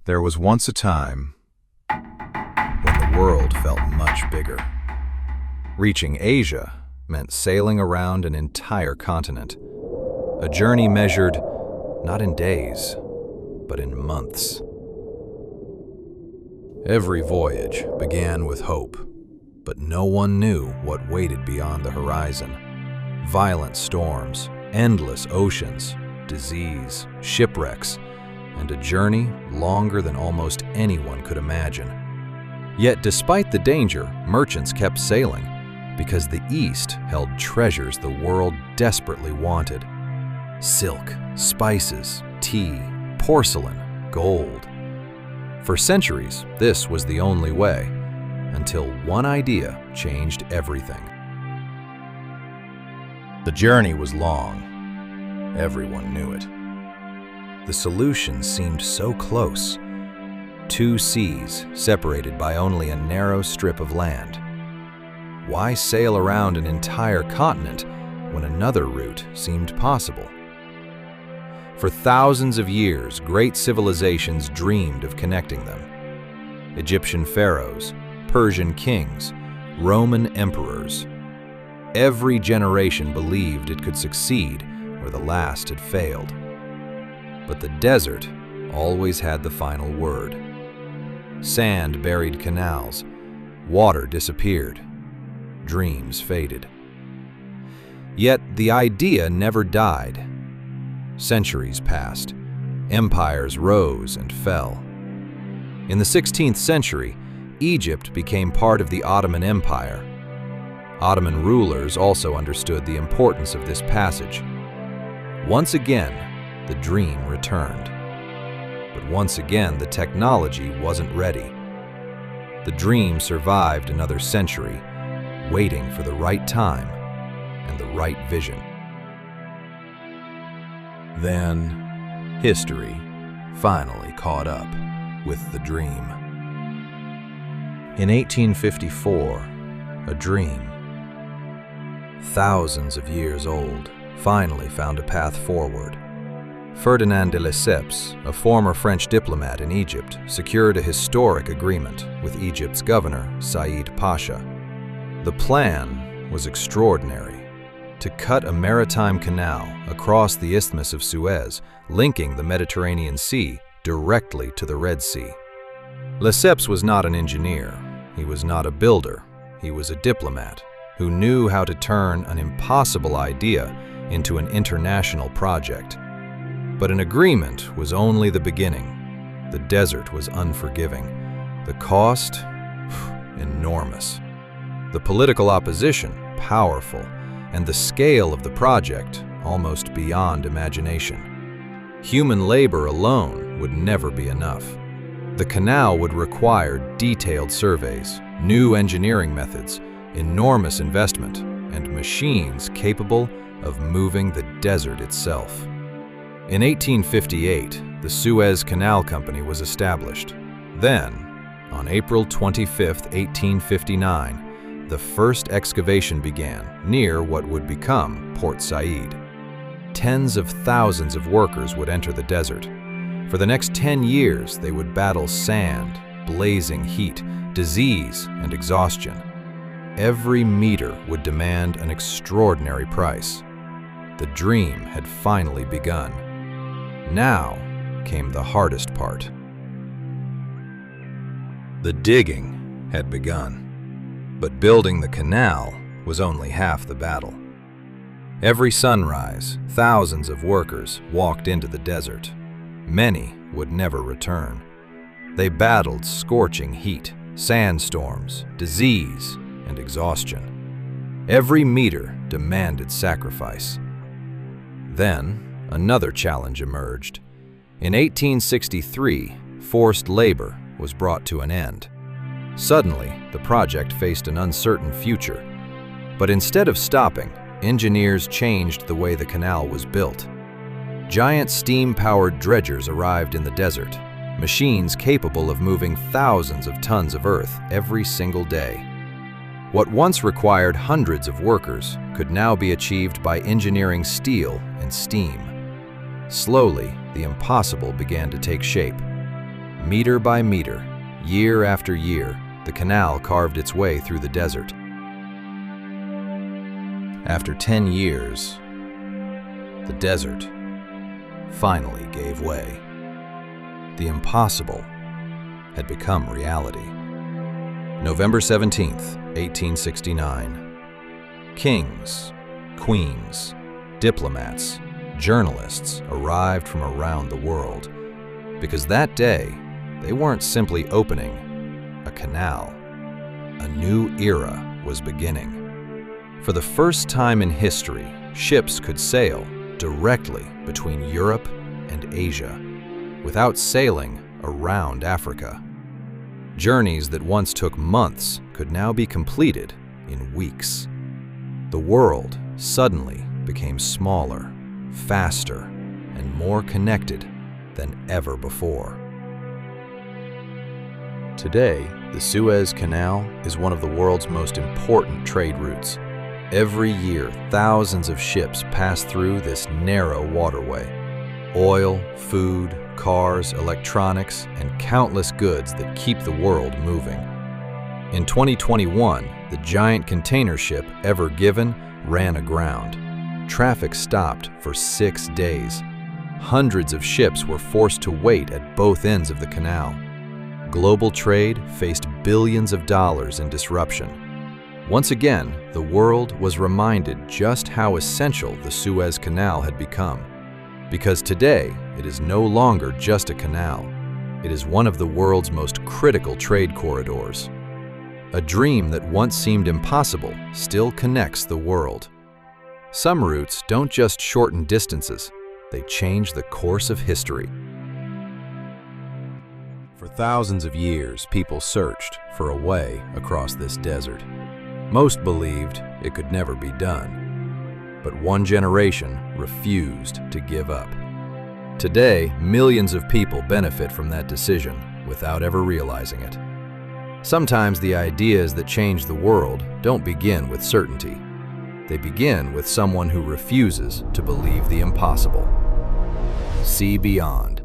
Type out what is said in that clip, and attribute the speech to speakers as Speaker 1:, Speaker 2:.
Speaker 1: There was once a time when the world felt much bigger. Reaching Asia meant sailing around an entire continent, a journey measured not in days, but in months. Every voyage began with hope, but no one knew what waited beyond the horizon. Violent storms, endless oceans, disease, shipwrecks, and a journey longer than almost anyone could imagine. Yet despite the danger, merchants kept sailing because the East held treasures the world desperately wanted. Silk, spices, tea, porcelain, gold. For centuries, this was the only way, until one idea changed everything. The journey was long. Everyone knew it. The solution seemed so close. Two seas separated by only a narrow strip of land. Why sail around an entire continent when another route seemed possible? For thousands of years, great civilizations dreamed of connecting them. Egyptian pharaohs, Persian kings, Roman emperors. Every generation believed it could succeed where the last had failed. But the desert always had the final word. Sand buried canals, water disappeared, dreams faded. Yet the idea never died. Centuries passed, empires rose and fell. In the 16th century, Egypt became part of the Ottoman Empire. Ottoman rulers also understood the importance of this passage. Once again, the dream returned. But once again, the technology wasn't ready. The dream survived another century, waiting for the right time and the right vision. Then, history finally caught up with the dream. In 1854, a dream, thousands of years old, finally found a path forward. Ferdinand de Lesseps, a former French diplomat in Egypt, secured a historic agreement with Egypt's governor, Said Pasha. The plan was extraordinary: to cut a maritime canal across the Isthmus of Suez, linking the Mediterranean Sea directly to the Red Sea. Lesseps was not an engineer, he was not a builder, he was a diplomat who knew how to turn an impossible idea into an international project. But an agreement was only the beginning. The desert was unforgiving. The cost, enormous. The political opposition, powerful, and the scale of the project almost beyond imagination. Human labor alone would never be enough. The canal would require detailed surveys, new engineering methods, enormous investment, and machines capable of moving the desert itself. In 1858, the Suez Canal Company was established. Then, on April 25, 1859, the first excavation began near what would become Port Said. Tens of thousands of workers would enter the desert. For the next 10 years, they would battle sand, blazing heat, disease, and exhaustion. Every meter would demand an extraordinary price. The dream had finally begun. Now came the hardest part. The digging had begun, but building the canal was only half the battle. Every sunrise, thousands of workers walked into the desert. Many would never return. They battled scorching heat, sandstorms, disease, and exhaustion. Every meter demanded sacrifice. Then, another challenge emerged. In 1863, forced labor was brought to an end. Suddenly, the project faced an uncertain future. But instead of stopping, engineers changed the way the canal was built. Giant steam-powered dredgers arrived in the desert, machines capable of moving thousands of tons of earth every single day. What once required hundreds of workers could now be achieved by engineering steel and steam. Slowly, the impossible began to take shape. Meter by meter, year after year, the canal carved its way through the desert. After 10 years, the desert finally gave way. The impossible had become reality. November 17th, 1869. Kings, queens, diplomats, journalists arrived from around the world, because that day they weren't simply opening a canal. A new era was beginning. For the first time in history, ships could sail directly between Europe and Asia, without sailing around Africa. Journeys that once took months could now be completed in weeks. The world suddenly became smaller, faster, and more connected than ever before. Today, the Suez Canal is one of the world's most important trade routes. Every year, thousands of ships pass through this narrow waterway. Oil, food, cars, electronics, and countless goods that keep the world moving. In 2021, the giant container ship Ever Given ran aground. Traffic stopped for 6 days. Hundreds of ships were forced to wait at both ends of the canal. Global trade faced billions of dollars in disruption. Once again, the world was reminded just how essential the Suez Canal had become. Because today, it is no longer just a canal. It is one of the world's most critical trade corridors. A dream that once seemed impossible still connects the world. Some routes don't just shorten distances, they change the course of history. For thousands of years, people searched for a way across this desert. Most believed it could never be done, but one generation refused to give up. Today, millions of people benefit from that decision without ever realizing it. Sometimes the ideas that change the world don't begin with certainty. They begin with someone who refuses to believe the impossible. See beyond.